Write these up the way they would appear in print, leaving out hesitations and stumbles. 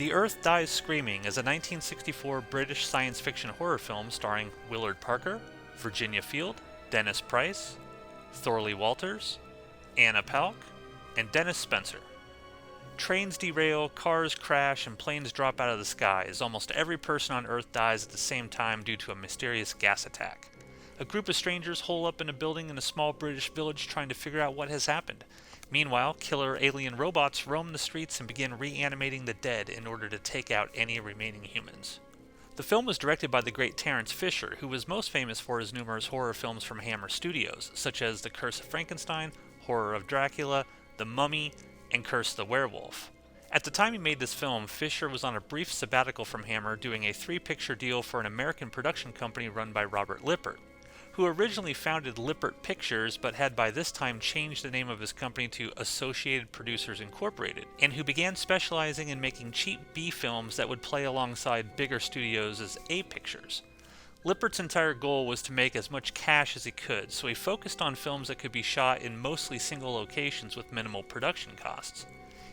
The Earth Dies Screaming is a 1964 British science fiction horror film starring Willard Parker, Virginia Field, Dennis Price, Thorley Walters, Anna Palk, and Dennis Spencer. Trains derail, cars crash, and planes drop out of the sky as almost every person on Earth dies at the same time due to a mysterious gas attack. A group of strangers hole up in a building in a small British village trying to figure out what has happened. Meanwhile, killer alien robots roam the streets and begin reanimating the dead in order to take out any remaining humans. The film was directed by the great Terence Fisher, who was most famous for his numerous horror films from Hammer Studios, such as The Curse of Frankenstein, Horror of Dracula, The Mummy, and Curse the Werewolf. At the time he made this film, Fisher was on a brief sabbatical from Hammer doing a 3-picture deal for an American production company run by Robert Lippert, who originally founded Lippert Pictures but had by this time changed the name of his company to Associated Producers Incorporated, and who began specializing in making cheap B films that would play alongside bigger studios as A pictures. Lippert's entire goal was to make as much cash as he could, so he focused on films that could be shot in mostly single locations with minimal production costs.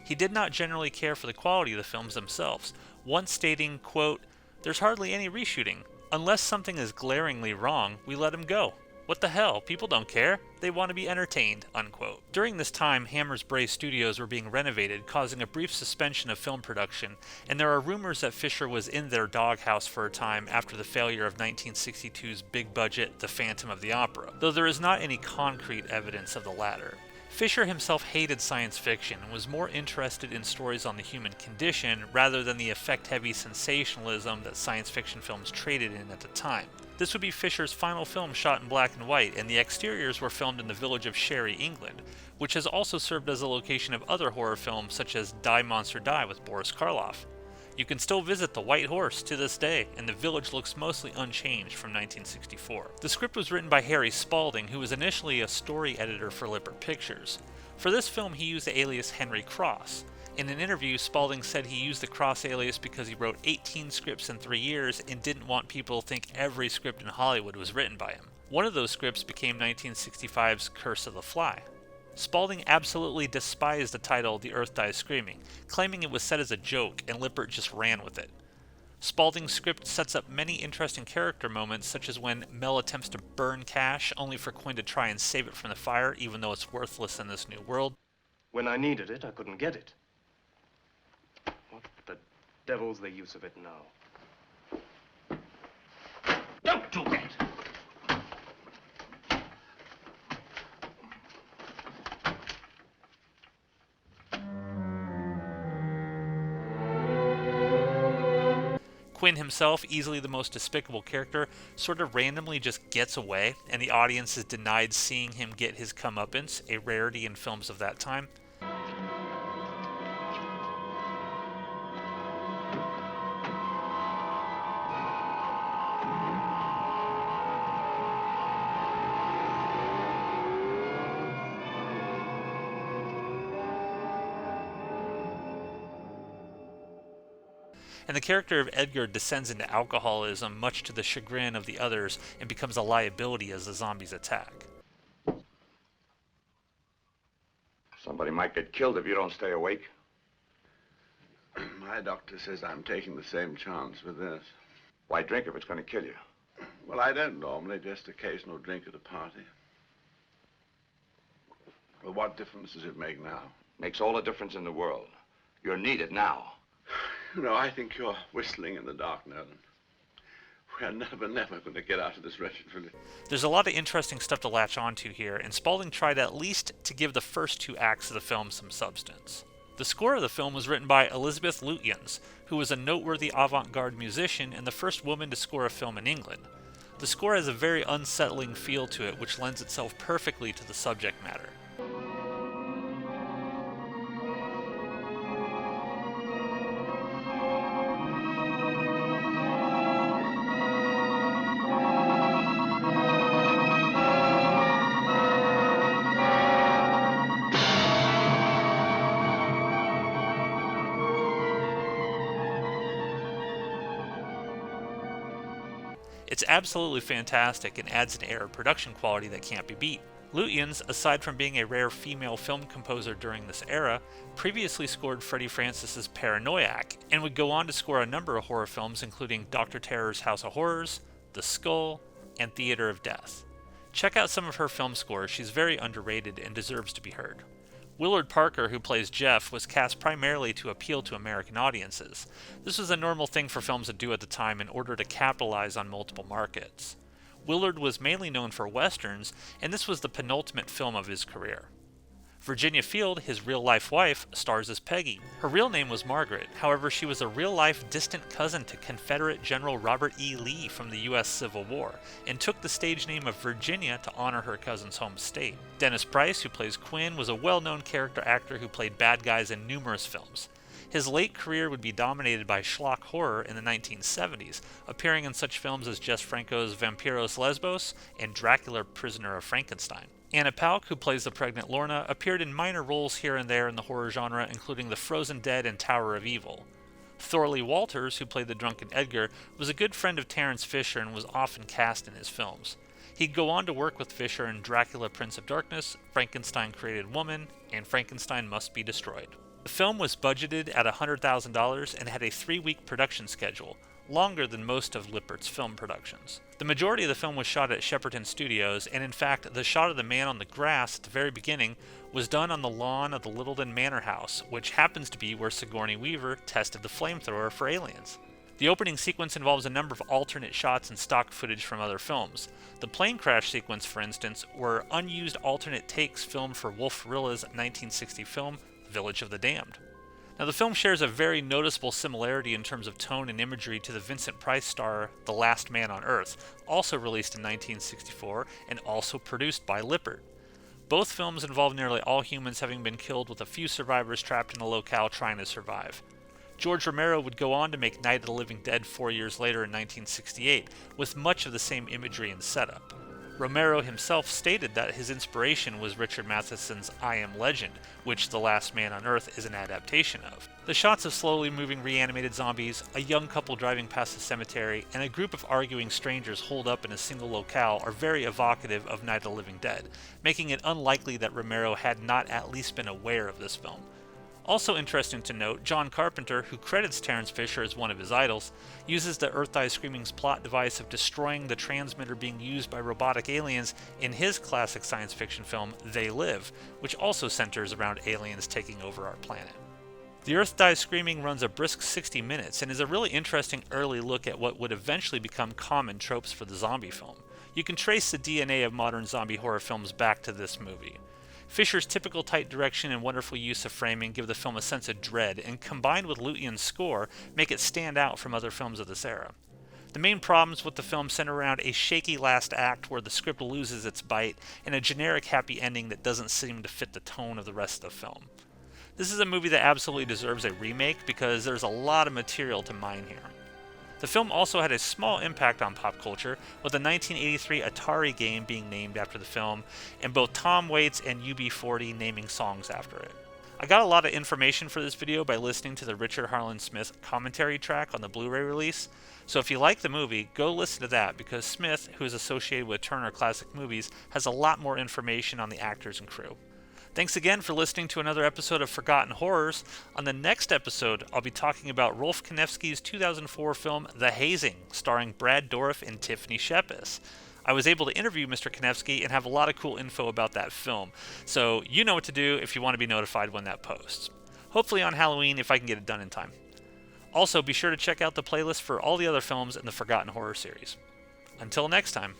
He did not generally care for the quality of the films themselves, once stating, quote, "There's hardly any reshooting. Unless something is glaringly wrong, we let them go. What the hell? People don't care. They want to be entertained," unquote. During this time, Hammer's Bray Studios were being renovated, causing a brief suspension of film production, and there are rumors that Fisher was in their doghouse for a time after the failure of 1962's big-budget The Phantom of the Opera, though there is not any concrete evidence of the latter. Fisher himself hated science fiction and was more interested in stories on the human condition rather than the effect-heavy sensationalism that science fiction films traded in at the time. This would be Fisher's final film shot in black and white, and the exteriors were filmed in the village of Sherry, England, which has also served as a location of other horror films such as Die Monster Die with Boris Karloff. You can still visit the White Horse to this day, and the village looks mostly unchanged from 1964. The script was written by Harry Spalding, who was initially a story editor for Lippert Pictures. For this film, he used the alias Henry Cross. In an interview, Spalding said he used the Cross alias because he wrote 18 scripts in 3 years and didn't want people to think every script in Hollywood was written by him. One of those scripts became 1965's Curse of the Fly. Spalding absolutely despised the title The Earth Dies Screaming, claiming it was set as a joke and Lippert just ran with it. Spalding's script sets up many interesting character moments, such as when Mel attempts to burn cash only for Quinn to try and save it from the fire even though it's worthless in this new world. When I needed it, I couldn't get it. What the devil's the use of it now? Don't do that! Quinn himself, easily the most despicable character, sort of randomly just gets away, and the audience is denied seeing him get his comeuppance, a rarity in films of that time. And the character of Edgar descends into alcoholism, much to the chagrin of the others, and becomes a liability as the zombies attack. Somebody might get killed if you don't stay awake. My doctor says I'm taking the same chance with this. Why drink if it's going to kill you? Well, I don't normally, just occasional drink at a party. Well, what difference does it make now? Makes all the difference in the world. You're needed now. You know, I think you're whistling in the dark, Nolan. We are never going to get out of this wretched village. There's a lot of interesting stuff to latch onto here, and Spalding tried at least to give the first 2 acts of the film some substance. The score of the film was written by Elizabeth Lutyens, who was a noteworthy avant-garde musician and the first woman to score a film in England. The score has a very unsettling feel to it, which lends itself perfectly to the subject matter. It's absolutely fantastic and adds an air of production quality that can't be beat. Lutyens, aside from being a rare female film composer during this era, previously scored Freddie Francis's Paranoiac, and would go on to score a number of horror films including Dr. Terror's House of Horrors, The Skull, and Theater of Death. Check out some of her film scores, she's very underrated and deserves to be heard. Willard Parker, who plays Jeff, was cast primarily to appeal to American audiences. This was a normal thing for films to do at the time in order to capitalize on multiple markets. Willard was mainly known for westerns, and this was the penultimate film of his career. Virginia Field, his real-life wife, stars as Peggy. Her real name was Margaret, however she was a real-life distant cousin to Confederate General Robert E. Lee from the U.S. Civil War, and took the stage name of Virginia to honor her cousin's home state. Dennis Price, who plays Quinn, was a well-known character actor who played bad guys in numerous films. His late career would be dominated by schlock horror in the 1970s, appearing in such films as Jess Franco's Vampiros Lesbos and Dracula Prisoner of Frankenstein. Anna Pauk, who plays the pregnant Lorna, appeared in minor roles here and there in the horror genre, including The Frozen Dead and Tower of Evil. Thorley Walters, who played the drunken Edgar, was a good friend of Terence Fisher and was often cast in his films. He'd go on to work with Fisher in Dracula Prince of Darkness, Frankenstein Created Woman, and Frankenstein Must Be Destroyed. The film was budgeted at $100,000 and had a 3-week production schedule, longer than most of Lippert's film productions. The majority of the film was shot at Shepperton Studios, and in fact, the shot of the man on the grass at the very beginning was done on the lawn of the Littleton Manor House, which happens to be where Sigourney Weaver tested the flamethrower for aliens. The opening sequence involves a number of alternate shots and stock footage from other films. The plane crash sequence, for instance, were unused alternate takes filmed for Wolf Rilla's 1960 film, Village of the Damned. Now, the film shares a very noticeable similarity in terms of tone and imagery to the Vincent Price star The Last Man on Earth, also released in 1964 and also produced by Lippert. Both films involve nearly all humans having been killed, with a few survivors trapped in a locale trying to survive. George Romero would go on to make Night of the Living Dead 4 years later in 1968, with much of the same imagery and setup. Romero himself stated that his inspiration was Richard Matheson's I Am Legend, which The Last Man on Earth is an adaptation of. The shots of slowly moving reanimated zombies, a young couple driving past a cemetery, and a group of arguing strangers holed up in a single locale are very evocative of Night of the Living Dead, making it unlikely that Romero had not at least been aware of this film. Also interesting to note, John Carpenter, who credits Terence Fisher as one of his idols, uses the Earth Dies Screaming's plot device of destroying the transmitter being used by robotic aliens in his classic science fiction film, They Live, which also centers around aliens taking over our planet. The Earth Dies Screaming runs a brisk 60 minutes and is a really interesting early look at what would eventually become common tropes for the zombie film. You can trace the DNA of modern zombie horror films back to this movie. Fisher's typical tight direction and wonderful use of framing give the film a sense of dread, and combined with Lutyen's score, make it stand out from other films of this era. The main problems with the film center around a shaky last act where the script loses its bite, and a generic happy ending that doesn't seem to fit the tone of the rest of the film. This is a movie that absolutely deserves a remake because there's a lot of material to mine here. The film also had a small impact on pop culture, with the 1983 Atari game being named after the film, and both Tom Waits and UB40 naming songs after it. I got a lot of information for this video by listening to the Richard Harlan Smith commentary track on the Blu-ray release, so if you like the movie, go listen to that, because Smith, who is associated with Turner Classic Movies, has a lot more information on the actors and crew. Thanks again for listening to another episode of Forgotten Horrors. On the next episode, I'll be talking about Rolf Konevsky's 2004 film The Hazing, starring Brad Dourif and Tiffany Shepis. I was able to interview Mr. Konevsky and have a lot of cool info about that film, so you know what to do if you want to be notified when that posts. Hopefully on Halloween if I can get it done in time. Also, be sure to check out the playlist for all the other films in the Forgotten Horror series. Until next time.